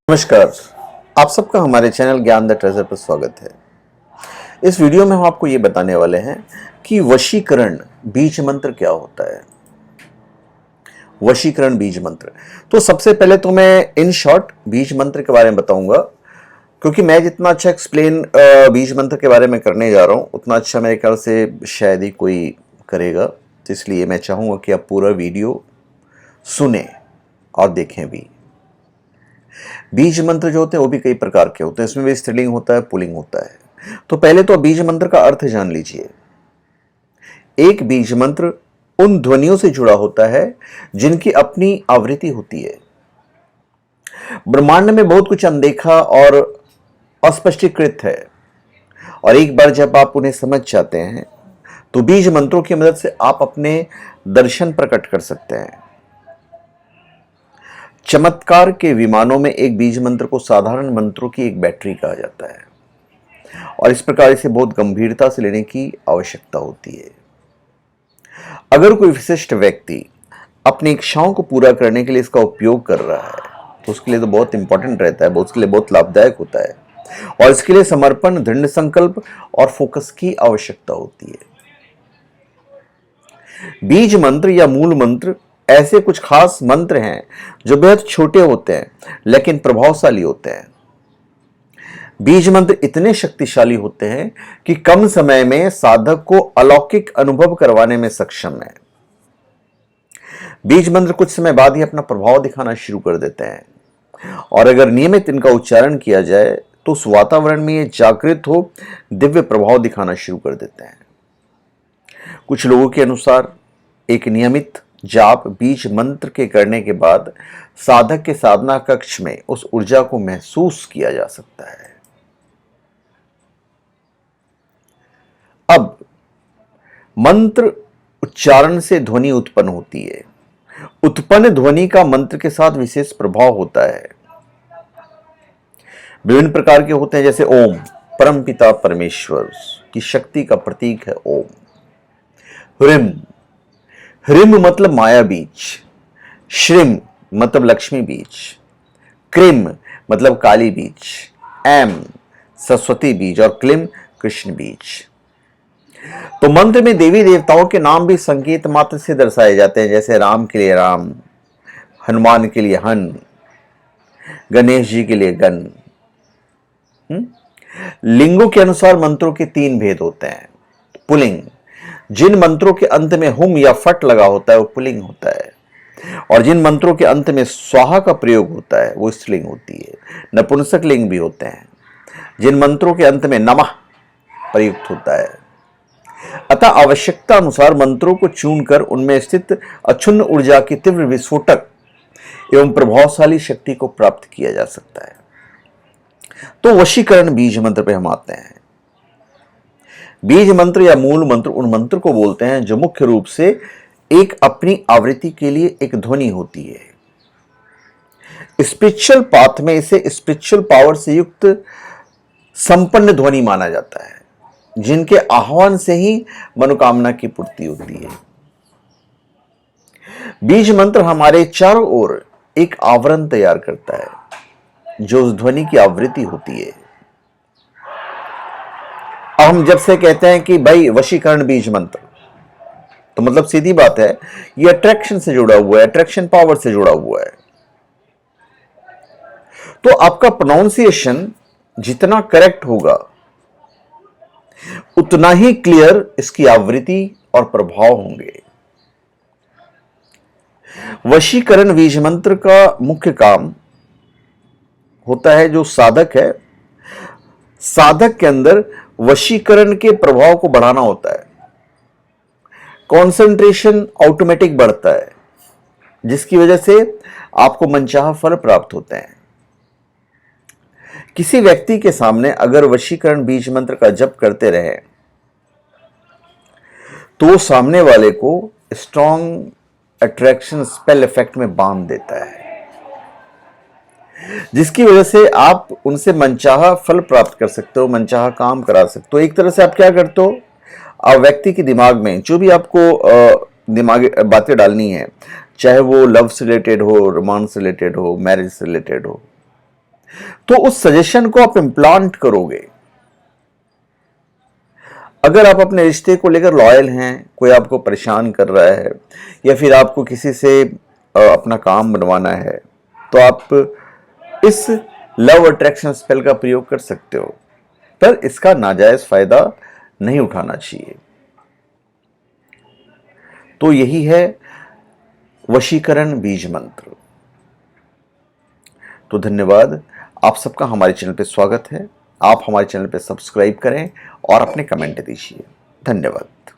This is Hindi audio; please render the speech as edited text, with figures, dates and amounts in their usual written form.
नमस्कार। आप सबका हमारे चैनल ज्ञान द ट्रेजर पर स्वागत है। इस वीडियो में हम आपको ये बताने वाले हैं कि वशीकरण बीज मंत्र क्या होता है। वशीकरण बीज मंत्र, तो सबसे पहले तो मैं इन शॉर्ट बीज मंत्र के बारे में बताऊंगा, क्योंकि मैं जितना अच्छा एक्सप्लेन बीज मंत्र के बारे में करने जा रहा हूं उतना अच्छा मेरे ख्याल से शायद ही कोई करेगा। तो इसलिए मैं चाहूंगा कि आप पूरा वीडियो सुने और देखें भी। बीज मंत्र जो होते हैं वो भी कई प्रकार के होते हैं, इसमें भी स्त्रीलिंग होता है, पुल्लिंग होता है। तो पहले तो बीज मंत्र का अर्थ जान लीजिए। एक बीज मंत्र उन ध्वनियों से जुड़ा होता है जिनकी अपनी आवृत्ति होती है। ब्रह्मांड में बहुत कुछ अनदेखा और अस्पष्टीकृत है, और एक बार जब आप उन्हें समझ जाते हैं तो बीज मंत्रों की मदद से आप अपने दर्शन प्रकट कर सकते हैं। चमत्कार के विमानों में एक बीज मंत्र को साधारण मंत्रों की एक बैटरी कहा जाता है, और इस प्रकार इसे बहुत गंभीरता से लेने की आवश्यकता होती है। अगर कोई विशिष्ट व्यक्ति अपनी इच्छाओं को पूरा करने के लिए इसका उपयोग कर रहा है तो उसके लिए तो बहुत इंपॉर्टेंट रहता है, उसके लिए बहुत लाभदायक होता है, और इसके लिए समर्पण, दृढ़ संकल्प और फोकस की आवश्यकता होती है। बीज मंत्र या मूल मंत्र ऐसे कुछ खास मंत्र हैं जो बेहद छोटे होते हैं लेकिन प्रभावशाली होते हैं। बीज मंत्र इतने शक्तिशाली होते हैं कि कम समय में साधक को अलौकिक अनुभव करवाने में सक्षम है। बीज मंत्र कुछ समय बाद ही अपना प्रभाव दिखाना शुरू कर देते हैं, और अगर नियमित इनका उच्चारण किया जाए तो उस वातावरण में ये जागृत हो दिव्य प्रभाव दिखाना शुरू कर देते हैं। कुछ लोगों के अनुसार एक नियमित जाप बीज मंत्र के करने के बाद साधक के साधना कक्ष में उस ऊर्जा को महसूस किया जा सकता है। अब मंत्र उच्चारण से ध्वनि उत्पन्न होती है। उत्पन्न ध्वनि का मंत्र के साथ विशेष प्रभाव होता है। विभिन्न प्रकार के होते हैं, जैसे ओम परमपिता परमेश्वर की शक्ति का प्रतीक है ओम। ह्रीम, ह्रीम मतलब माया बीज, श्रीम मतलब लक्ष्मी बीज, क्रीम मतलब काली बीज, एम सरस्वती बीज और क्लीम कृष्ण बीज। तो मंत्र में देवी देवताओं के नाम भी संकेत मात्र से दर्शाए जाते हैं, जैसे राम के लिए राम, हनुमान के लिए हन, गणेश जी के लिए गण। लिंगों के अनुसार मंत्रों के तीन भेद होते हैं। पुल्लिंग, जिन मंत्रों के अंत में हुम या फट लगा होता है वो पुल्लिंग होता है, और जिन मंत्रों के अंत में स्वाहा का प्रयोग होता है वो स्त्रीलिंग होती है। नपुंसक लिंग भी होते हैं जिन मंत्रों के अंत में नमः प्रयुक्त होता है। अतः आवश्यकता अनुसार मंत्रों को चुनकर उनमें स्थित अक्षुण्ण ऊर्जा की तीव्र विस्फोटक एवं प्रभावशाली शक्ति को प्राप्त किया जा सकता है। तो वशीकरण बीज मंत्र पे हम आते हैं। बीज मंत्र या मूल मंत्र उन मंत्र को बोलते हैं जो मुख्य रूप से एक अपनी आवृत्ति के लिए एक ध्वनि होती है। स्पिरिचुअल पाथ में इसे स्पिरिचुअल पावर से युक्त संपन्न ध्वनि माना जाता है, जिनके आह्वान से ही मनोकामना की पूर्ति होती है। बीज मंत्र हमारे चारों ओर एक आवरण तैयार करता है जो उस ध्वनि की आवृत्ति होती है। अब हम जब से कहते हैं कि भाई वशीकरण बीज मंत्र, तो मतलब सीधी बात है ये अट्रैक्शन से जुड़ा हुआ है, अट्रैक्शन पावर से जुड़ा हुआ है। तो आपका प्रोनाउंसिएशन जितना करेक्ट होगा उतना ही क्लियर इसकी आवृत्ति और प्रभाव होंगे। वशीकरण बीज मंत्र का मुख्य काम होता है जो साधक है, साधक के अंदर वशीकरण के प्रभाव को बढ़ाना होता है। कंसंट्रेशन ऑटोमेटिक बढ़ता है, जिसकी वजह से आपको मनचाहा फल प्राप्त होते हैं। किसी व्यक्ति के सामने अगर वशीकरण बीज मंत्र का जप करते रहे तो सामने वाले को स्ट्रॉन्ग अट्रैक्शन स्पेल इफेक्ट में बांध देता है, जिसकी वजह से आप उनसे मनचाहा फल प्राप्त कर सकते हो, मनचाहा काम करा सकते हो। एक तरह से आप क्या करते हो, आप व्यक्ति के दिमाग में जो भी आपको दिमाग बातें डालनी है, चाहे वो लव से रिलेटेड हो, रोमांस से रिलेटेड हो, मैरिज से रिलेटेड हो, तो उस सजेशन को आप इम्प्लांट करोगे। अगर आप अपने रिश्ते को लेकर लॉयल हैं, कोई आपको परेशान कर रहा है या फिर आपको किसी से अपना काम बनवाना है, तो आप इस लव अट्रैक्शन स्पेल का प्रयोग कर सकते हो, पर इसका नाजायज फायदा नहीं उठाना चाहिए। तो यही है वशीकरण बीज मंत्र। तो धन्यवाद, आप सबका हमारे चैनल पे स्वागत है। आप हमारे चैनल पे सब्सक्राइब करें और अपने कमेंट दीजिए। धन्यवाद।